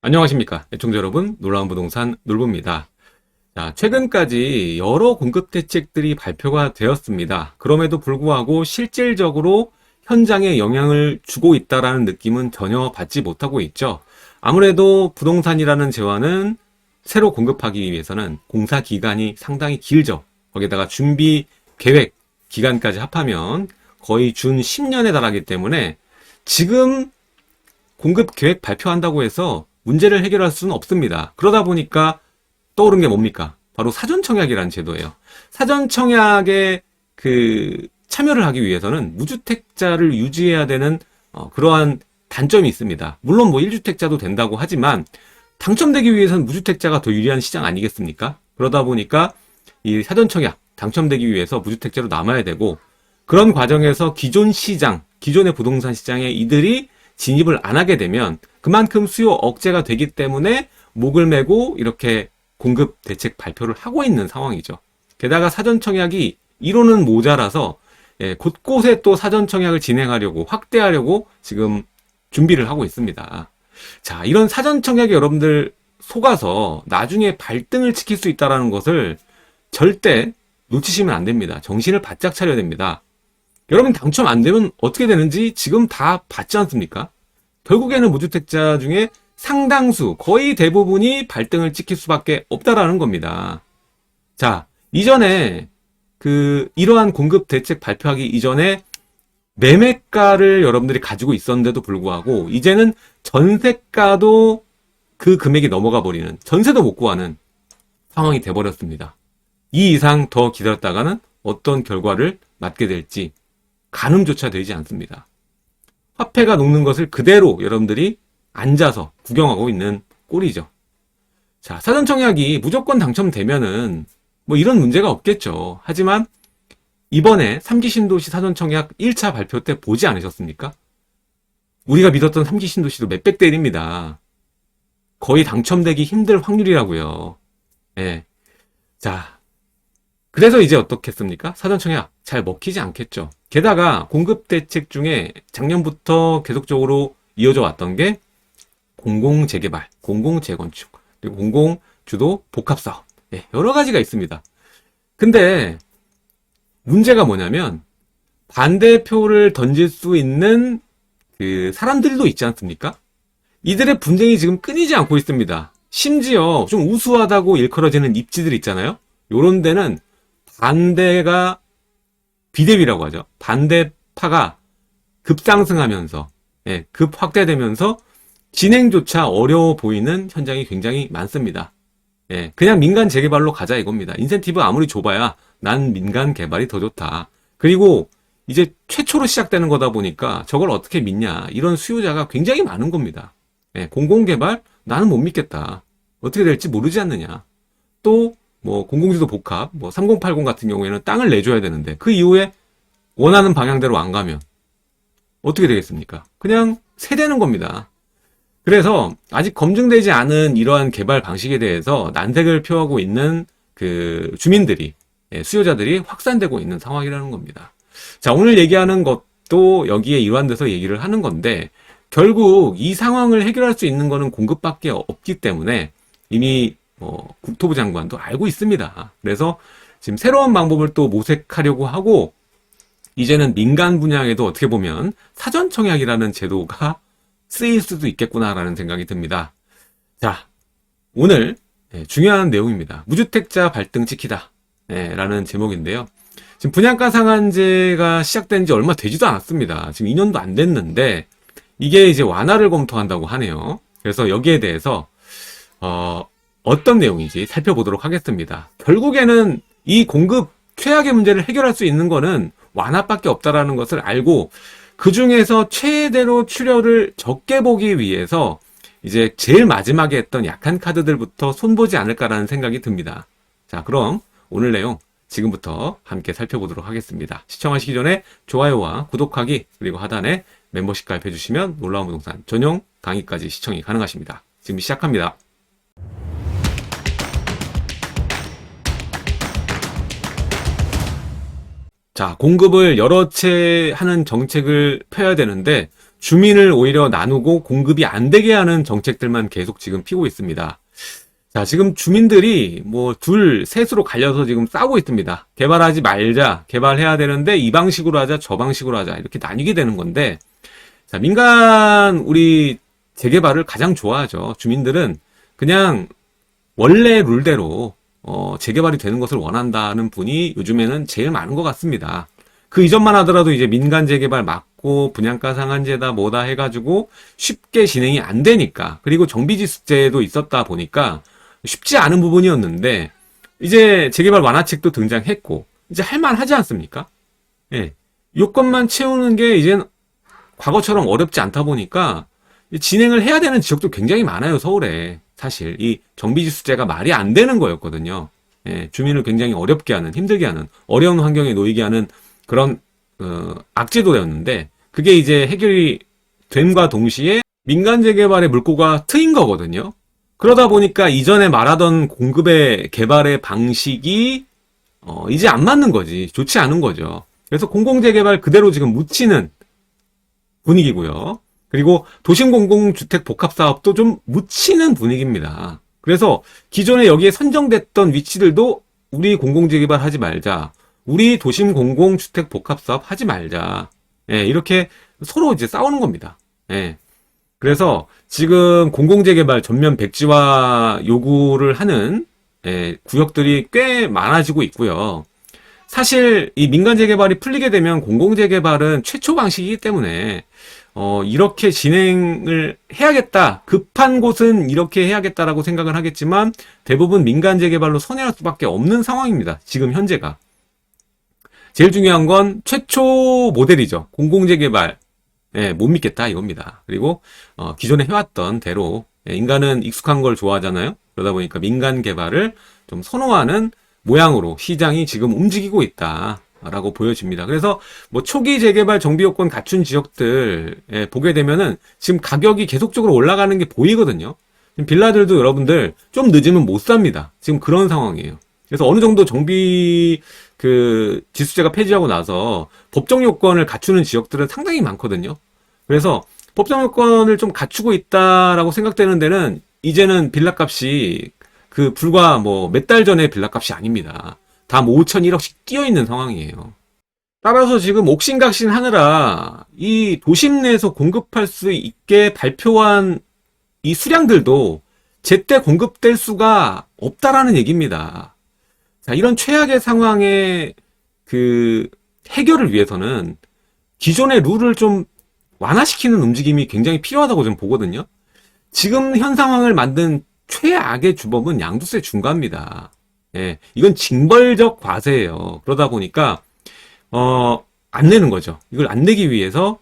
안녕하십니까. 애청자 여러분, 놀라운 부동산 놀부입니다. 자, 최근까지 여러 공급 대책들이 발표가 되었습니다. 그럼에도 불구하고 실질적으로 현장에 영향을 주고 있다라는 느낌은 전혀 받지 못하고 있죠. 아무래도 부동산이라는 재화는 새로 공급하기 위해서는 공사 기간이 상당히 길죠. 거기다가 준비 계획 기간까지 합하면 거의 준 10년에 달하기 때문에 지금 공급 계획 발표한다고 해서 문제를 해결할 수는 없습니다. 그러다 보니까 떠오른 게 뭡니까? 바로 사전청약이라는 제도예요. 사전청약에 참여를 하기 위해서는 무주택자를 유지해야 되는 그러한 단점이 있습니다. 물론 뭐 1주택자도 된다고 하지만 당첨되기 위해서는 무주택자가 더 유리한 시장 아니겠습니까? 그러다 보니까 이 사전청약 당첨되기 위해서 무주택자로 남아야 되고, 그런 과정에서 기존의 부동산 시장에 이들이 진입을 안 하게 되면 그만큼 수요 억제가 되기 때문에 목을 메고 이렇게 공급 대책 발표를 하고 있는 상황이죠. 게다가 사전청약이 이론은 모자라서 곳곳에 또 사전청약을 진행하려고 확대하려고 지금 준비를 하고 있습니다. 자, 이런 사전청약에 여러분들 속아서 나중에 발등을 찍힐 수 있다는 것을 절대 놓치시면 안 됩니다. 정신을 바짝 차려야 됩니다. 여러분 당첨 안 되면 어떻게 되는지 지금 다 봤지 않습니까? 결국에는 무주택자 중에 상당수, 거의 대부분이 발등을 찍힐 수밖에 없다라는 겁니다. 자, 이전에 이러한 공급 대책 발표하기 이전에 매매가를 여러분들이 가지고 있었는데도 불구하고 이제는 전세가도 그 금액이 넘어가 버리는, 전세도 못 구하는 상황이 돼버렸습니다. 이 이상 더 기다렸다가는 어떤 결과를 맞게 될지 가늠조차 되지 않습니다. 화폐가 녹는 것을 그대로 여러분들이 앉아서 구경하고 있는 꼴이죠. 자, 사전청약이 무조건 당첨되면은 뭐 이런 문제가 없겠죠. 하지만 이번에 3기 신도시 사전청약 1차 발표 때 보지 않으셨습니까? 우리가 믿었던 3기 신도시도 몇백 대 1입니다. 거의 당첨되기 힘들 확률이라고요. 예. 자, 그래서 이제 어떻겠습니까? 사전청약 잘 먹히지 않겠죠. 게다가 공급 대책 중에 작년부터 계속적으로 이어져 왔던 게 공공재개발, 공공재건축, 그리고 공공주도 복합사업, 여러 가지가 있습니다. 근데 문제가 뭐냐면 반대표를 던질 수 있는 사람들도 있지 않습니까? 이들의 분쟁이 지금 끊이지 않고 있습니다. 심지어 좀 우수하다고 일컬어지는 입지들 있잖아요. 요런 데는 반대가 비대위라고 하죠. 반대파가 급상승하면서, 급 확대되면서 진행조차 어려워 보이는 현장이 굉장히 많습니다. 그냥 민간 재개발로 가자 이겁니다. 인센티브 아무리 줘봐야 난 민간 개발이 더 좋다. 그리고 이제 최초로 시작되는 거다 보니까 저걸 어떻게 믿냐, 이런 수요자가 굉장히 많은 겁니다. 공공개발 나는 못 믿겠다. 어떻게 될지 모르지 않느냐. 또 뭐 공공주도 복합, 뭐 3080 같은 경우에는 땅을 내줘야 되는데 그 이후에 원하는 방향대로 안 가면 어떻게 되겠습니까? 그냥 세대는 겁니다. 그래서 아직 검증되지 않은 이러한 개발 방식에 대해서 난색을 표하고 있는 주민들이, 수요자들이 확산되고 있는 상황이라는 겁니다. 자, 오늘 얘기하는 것도 여기에 일환돼서 얘기를 하는 건데, 결국 이 상황을 해결할 수 있는 거는 공급밖에 없기 때문에 이미 국토부 장관도 알고 있습니다. 그래서 지금 새로운 방법을 또 모색하려고 하고, 이제는 민간 분야에도 어떻게 보면 사전청약이라는 제도가 쓰일 수도 있겠구나라는 생각이 듭니다. 자, 오늘 중요한 내용입니다. 무주택자 발등 찍히다 라는 제목인데요. 지금 분양가 상한제가 시작된 지 얼마 되지도 않았습니다. 지금 2년도 안 됐는데 이게 이제 완화를 검토한다고 하네요. 그래서 여기에 대해서 어떤 내용인지 살펴보도록 하겠습니다. 결국에는 이 공급 최악의 문제를 해결할 수 있는 거는 완화밖에 없다라는 것을 알고, 그 중에서 최대로 출혈을 적게 보기 위해서 이제 제일 마지막에 했던 약한 카드들부터 손보지 않을까라는 생각이 듭니다. 자, 그럼 오늘 내용 지금부터 함께 살펴보도록 하겠습니다. 시청하시기 전에 좋아요와 구독하기, 그리고 하단에 멤버십 가입해 주시면 놀라운 부동산 전용 강의까지 시청이 가능하십니다. 지금 시작합니다. 자, 공급을 여러 채 하는 정책을 펴야 되는데 주민을 오히려 나누고 공급이 안 되게 하는 정책들만 계속 지금 피고 있습니다. 자, 지금 주민들이 뭐 둘, 셋으로 갈려서 지금 싸우고 있습니다. 개발하지 말자, 개발해야 되는데 이 방식으로 하자, 저 방식으로 하자, 이렇게 나뉘게 되는 건데, 자, 민간 우리 재개발을 가장 좋아하죠. 주민들은 그냥 원래 룰대로 재개발이 되는 것을 원한다는 분이 요즘에는 제일 많은 것 같습니다. 그 이전만 하더라도 이제 민간 재개발 막고 분양가 상한제다 뭐다 해가지고 쉽게 진행이 안 되니까, 그리고 정비지수제도 있었다 보니까 쉽지 않은 부분이었는데, 이제 재개발 완화책도 등장했고 이제 할만하지 않습니까? 예. 요건만 채우는 게 이젠 과거처럼 어렵지 않다 보니까 진행을 해야 되는 지역도 굉장히 많아요, 서울에. 사실 이 정비지수제가 말이 안 되는 거였거든요. 예, 주민을 굉장히 어렵게 하는, 힘들게 하는, 어려운 환경에 놓이게 하는 그런 악제도였는데, 그게 이제 해결이 됨과 동시에 민간 재개발의 물꼬가 트인 거거든요. 그러다 보니까 이전에 말하던 공급의 개발의 방식이 이제 안 맞는 거지, 좋지 않은 거죠. 그래서 공공재개발 그대로 지금 묻히는 분위기고요. 그리고 도심공공주택 복합사업도 좀 묻히는 분위기입니다. 그래서 기존에 여기에 선정됐던 위치들도 우리 공공재개발 하지 말자, 우리 도심공공주택 복합사업 하지 말자, 예, 이렇게 서로 이제 싸우는 겁니다. 예. 그래서 지금 공공재개발 전면 백지화 요구를 하는 구역들이 꽤 많아지고 있고요. 사실 이 민간 재개발이 풀리게 되면 공공재개발은 최초 방식이기 때문에 이렇게 진행을 해야겠다, 급한 곳은 이렇게 해야겠다라고 생각을 하겠지만 대부분 민간 재개발로 선회할 수밖에 없는 상황입니다. 지금 현재가. 제일 중요한 건 최초 모델이죠. 공공재개발. 못 믿겠다 이겁니다. 그리고 기존에 해왔던 대로, 인간은 익숙한 걸 좋아하잖아요. 그러다 보니까 민간 개발을 좀 선호하는 모양으로 시장이 지금 움직이고 있다라고 보여집니다. 그래서 뭐 초기 재개발 정비 요건 갖춘 지역들 보게 되면은 지금 가격이 계속적으로 올라가는 게 보이거든요. 지금 빌라들도 여러분들 좀 늦으면 못 삽니다. 지금 그런 상황이에요. 그래서 어느 정도 정비 지수제가 폐지하고 나서 법정 요건을 갖추는 지역들은 상당히 많거든요. 그래서 법정 요건을 좀 갖추고 있다라고 생각되는 데는 이제는 빌라값이 불과 뭐 몇 달 전에 빌라값이 아닙니다. 다 뭐 5천, 1억씩 뛰어 있는 상황이에요. 따라서 지금 옥신각신 하느라 이 도심 내에서 공급할 수 있게 발표한 이 수량들도 제때 공급될 수가 없다라는 얘기입니다. 자, 이런 최악의 상황의 해결을 위해서는 기존의 룰을 좀 완화시키는 움직임이 굉장히 필요하다고 좀 보거든요. 지금 현 상황을 만든 최악의 주범은 양도세 중과입니다. 예, 이건 징벌적 과세예요. 그러다 보니까 안 내는 거죠. 이걸 안 내기 위해서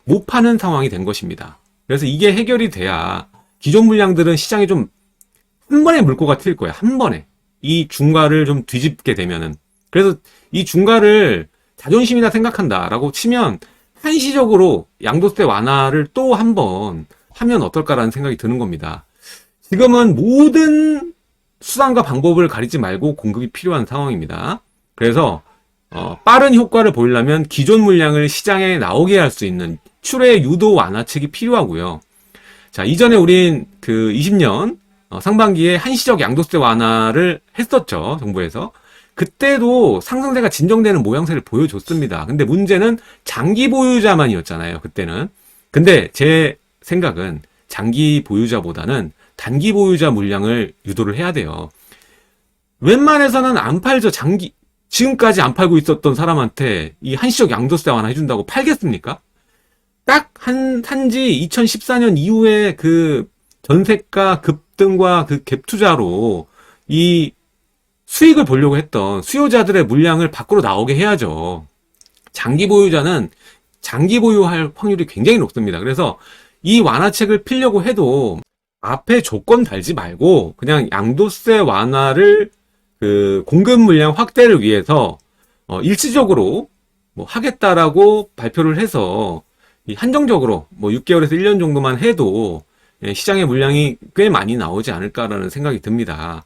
못 파는 상황이 된 것입니다. 그래서 이게 해결이 돼야 기존 물량들은 시장에 좀 한 번에 물꼬가 트일 거예요. 한 번에. 이 중과를 좀 뒤집게 되면은. 그래서 이 중과를 자존심이다 생각한다라고 치면 한시적으로 양도세 완화를 또 한 번 하면 어떨까라는 생각이 드는 겁니다. 지금은 모든 수단과 방법을 가리지 말고 공급이 필요한 상황입니다. 그래서 빠른 효과를 보이려면 기존 물량을 시장에 나오게 할 수 있는 출해 유도 완화책이 필요하고요. 자, 이전에 우린 20년 상반기에 한시적 양도세 완화를 했었죠, 정부에서. 그때도 상승세가 진정되는 모양새를 보여줬습니다. 근데 문제는 장기 보유자만이었잖아요, 그때는. 근데 제 생각은 장기 보유자보다는 단기 보유자 물량을 유도를 해야 돼요. 웬만해서는 안 팔죠. 지금까지 안 팔고 있었던 사람한테 이 한시적 양도세 완화 해준다고 팔겠습니까? 딱 한지 2014년 이후에 전세가 급등과 갭 투자로 이 수익을 보려고 했던 수요자들의 물량을 밖으로 나오게 해야죠. 장기 보유자는 장기 보유할 확률이 굉장히 높습니다. 그래서 이 완화책을 피려고 해도 앞에 조건 달지 말고 그냥 양도세 완화를 공급 물량 확대를 위해서 일시적으로 뭐 하겠다라고 발표를 해서 한정적으로 뭐 6개월에서 1년 정도만 해도 시장의 물량이 꽤 많이 나오지 않을까라는 생각이 듭니다.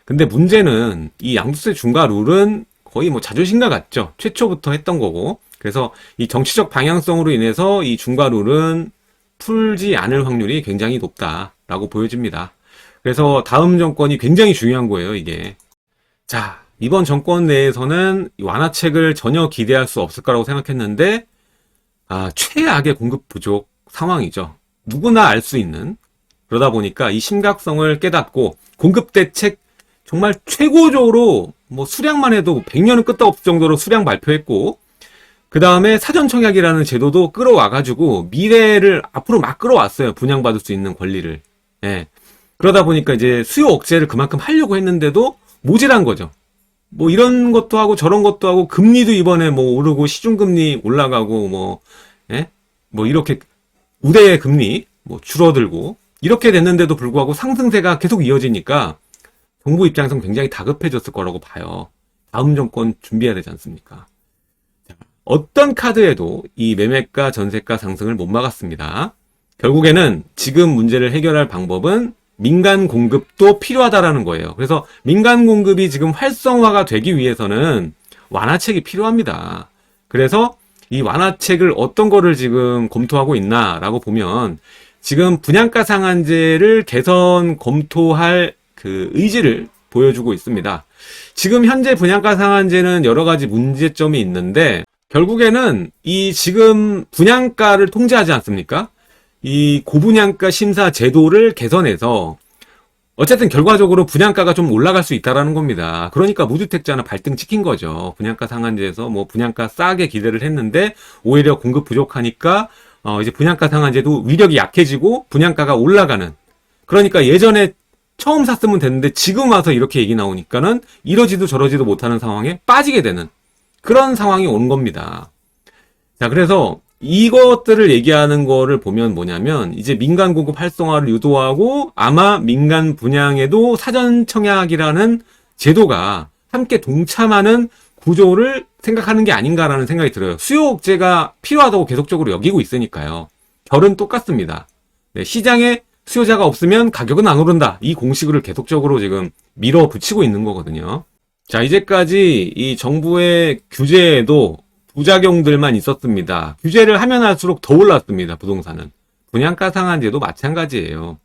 근데 문제는 이 양도세 중과 룰은 거의 뭐 자존심과 같죠. 최초부터 했던 거고. 그래서 이 정치적 방향성으로 인해서 이 중과룰은 풀지 않을 확률이 굉장히 높다라고 보여집니다. 그래서 다음 정권이 굉장히 중요한 거예요, 이게. 자, 이번 정권 내에서는 완화책을 전혀 기대할 수 없을 거라고 생각했는데, 최악의 공급 부족 상황이죠. 누구나 알 수 있는. 그러다 보니까 이 심각성을 깨닫고 공급 대책 정말 최고적으로 뭐 수량만 해도 100년은 끄떡없을 정도로 수량 발표했고, 그 다음에 사전청약이라는 제도도 끌어와가지고 미래를 앞으로 막 끌어왔어요. 분양받을 수 있는 권리를. 예. 그러다 보니까 이제 수요 억제를 그만큼 하려고 했는데도 모자란 거죠. 뭐 이런 것도 하고 저런 것도 하고 금리도 이번에 뭐 오르고 시중금리 올라가고 뭐, 예? 뭐 이렇게 우대 금리 뭐 줄어들고 이렇게 됐는데도 불구하고 상승세가 계속 이어지니까 정부 입장에서는 굉장히 다급해졌을 거라고 봐요. 다음 정권 준비해야 되지 않습니까? 어떤 카드에도 이 매매가 전세가 상승을 못 막았습니다. 결국에는 지금 문제를 해결할 방법은 민간 공급도 필요하다라는 거예요. 그래서 민간 공급이 지금 활성화가 되기 위해서는 완화책이 필요합니다. 그래서 이 완화책을 어떤 거를 지금 검토하고 있나라고 보면 지금 분양가 상한제를 개선 검토할 그 의지를 보여주고 있습니다. 지금 현재 분양가 상한제는 여러 가지 문제점이 있는데 결국에는 이 지금 분양가를 통제하지 않습니까? 이 고분양가 심사 제도를 개선해서 어쨌든 결과적으로 분양가가 좀 올라갈 수 있다라는 겁니다. 그러니까 무주택자는 발등 찍힌 거죠. 분양가 상한제에서 뭐 분양가 싸게 기대를 했는데 오히려 공급 부족하니까 이제 분양가 상한제도 위력이 약해지고 분양가가 올라가는. 그러니까 예전에 처음 샀으면 됐는데 지금 와서 이렇게 얘기 나오니까는 이러지도 저러지도 못하는 상황에 빠지게 되는 그런 상황이 온 겁니다. 자, 그래서 이것들을 얘기하는 거를 보면 뭐냐면 이제 민간 공급 활성화를 유도하고 아마 민간 분양에도 사전 청약이라는 제도가 함께 동참하는 구조를 생각하는 게 아닌가라는 생각이 들어요. 수요 억제가 필요하다고 계속적으로 여기고 있으니까요. 결은 똑같습니다. 네, 시장에 수요자가 없으면 가격은 안 오른다. 이 공식을 계속적으로 지금 밀어붙이고 있는 거거든요. 자, 이제까지 이 정부의 규제에도 부작용들만 있었습니다. 규제를 하면 할수록 더 올랐습니다. 부동산은. 분양가 상한제도 마찬가지예요.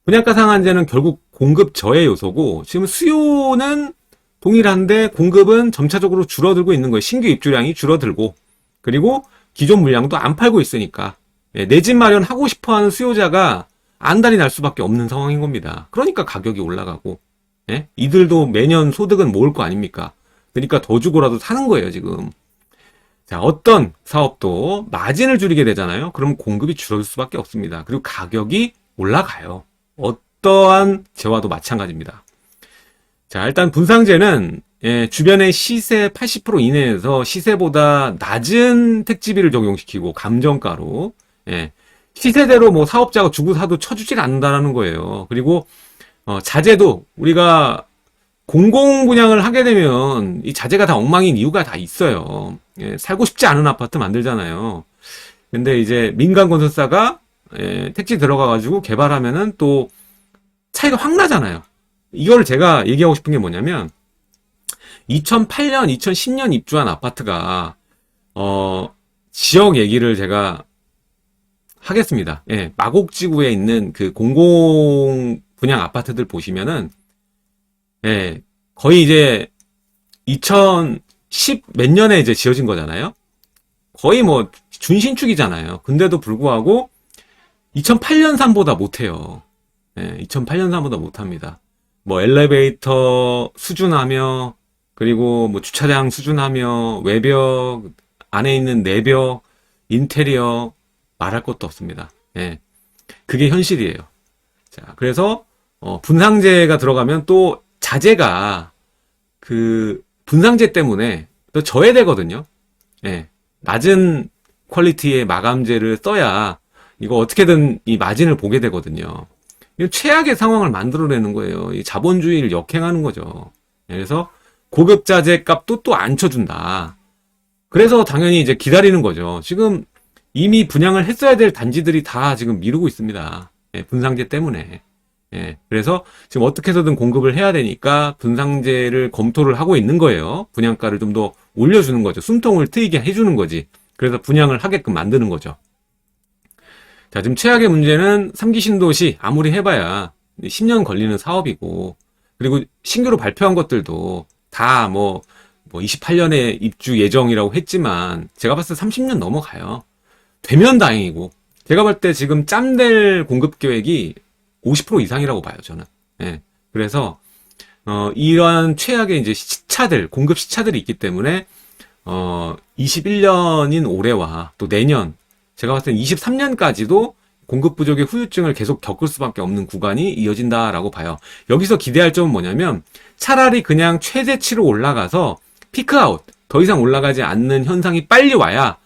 분양가 상한제는 결국 공급 저해 요소고 지금 수요는 동일한데 공급은 점차적으로 줄어들고 있는 거예요. 신규 입주량이 줄어들고 그리고 기존 물량도 안 팔고 있으니까 내 집 마련하고 싶어하는 수요자가 안달이 날 수밖에 없는 상황인 겁니다. 그러니까 가격이 올라가고 이들도 매년 소득은 모을 거 아닙니까? 그러니까 더 주고라도 사는 거예요, 지금. 자, 어떤 사업도 마진을 줄이게 되잖아요. 그럼 공급이 줄어들 수밖에 없습니다. 그리고 가격이 올라가요. 어떠한 재화도 마찬가지입니다. 자, 일단 분상제는 주변의 시세 80% 이내에서 시세보다 낮은 택지비를 적용시키고 감정가로 시세대로 뭐 사업자가 주고 사도 쳐주질 않는다는 거예요. 그리고 자재도 우리가 공공 분양을 하게 되면 이 자재가 다 엉망인 이유가 다 있어요. 살고 싶지 않은 아파트 만들잖아요. 근데 이제 민간 건설사가 택지 들어가가지고 개발하면은 또 차이가 확 나잖아요. 이거를 제가 얘기하고 싶은 게 뭐냐면 2008년, 2010년 입주한 아파트가 지역 얘기를 제가 하겠습니다. 마곡지구에 있는 그 공공 분양 아파트들 보시면은 거의 이제 2010 몇 년에 이제 지어진 거잖아요. 거의 뭐 준신축이잖아요. 근데도 불구하고 2008년산보다 못해요. 2008년산보다 못합니다. 뭐 엘리베이터 수준하며 그리고 뭐 주차장 수준하며 외벽 안에 있는 내벽 인테리어 말할 것도 없습니다. 그게 현실이에요. 자, 그래서 분상제가 들어가면 또 자재가 그 분상제 때문에 또 저해되거든요. 낮은 퀄리티의 마감재를 써야 이거 어떻게든 이 마진을 보게 되거든요. 최악의 상황을 만들어내는 거예요. 이 자본주의를 역행하는 거죠. 그래서 고급 자재 값도 또 안 쳐준다. 그래서 당연히 이제 기다리는 거죠. 지금 이미 분양을 했어야 될 단지들이 다 지금 미루고 있습니다. 분상제 때문에. 그래서 지금 어떻게 해서든 공급을 해야 되니까 분상제를 검토를 하고 있는 거예요. 분양가를 좀 더 올려주는 거죠. 숨통을 트이게 해주는 거지. 그래서 분양을 하게끔 만드는 거죠. 자, 지금 최악의 문제는 3기 신도시 아무리 해봐야 10년 걸리는 사업이고, 그리고 신규로 발표한 것들도 다 뭐 28년에 입주 예정이라고 했지만 제가 봤을 때 30년 넘어가요. 되면 다행이고, 제가 볼 때 지금 짬될 공급 계획이 50% 이상이라고 봐요, 저는. 예. 그래서 이러한 최악의 이제 시차들, 공급 시차들이 있기 때문에 21년인 올해와 또 내년, 제가 봤을 때 23년까지도 공급 부족의 후유증을 계속 겪을 수밖에 없는 구간이 이어진다라고 봐요. 여기서 기대할 점은 뭐냐면 차라리 그냥 최대치로 올라가서 피크아웃, 더 이상 올라가지 않는 현상이 빨리 와야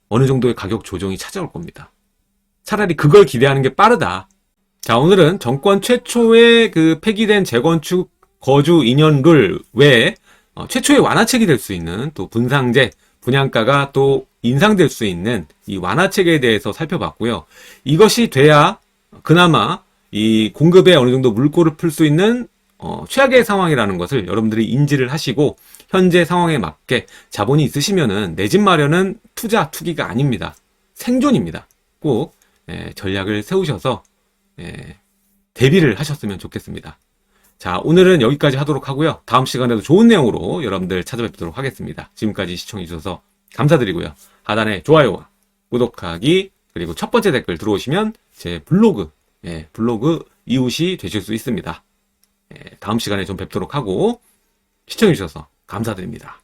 어느 정도의 가격 조정이 찾아올 겁니다. 차라리 그걸 기대하는 게 빠르다. 자, 오늘은 정권 최초의 그 폐기된 재건축 거주 2년 룰 외에 최초의 완화책이 될 수 있는 또 분상제, 분양가가 또 인상될 수 있는 이 완화책에 대해서 살펴봤고요. 이것이 돼야 그나마 이 공급에 어느 정도 물꼬를 풀 수 있는 최악의 상황이라는 것을 여러분들이 인지를 하시고 현재 상황에 맞게 자본이 있으시면은 내 집 마련은 투기가 아닙니다. 생존입니다. 꼭 전략을 세우셔서 대비를 하셨으면 좋겠습니다. 자, 오늘은 여기까지 하도록 하고요. 다음 시간에도 좋은 내용으로 여러분들 찾아뵙도록 하겠습니다. 지금까지 시청해주셔서 감사드리고요. 하단에 좋아요와 구독하기, 그리고 첫 번째 댓글 들어오시면 제 블로그 이웃이 되실 수 있습니다. 다음 시간에 좀 뵙도록 하고 시청해주셔서 감사드립니다.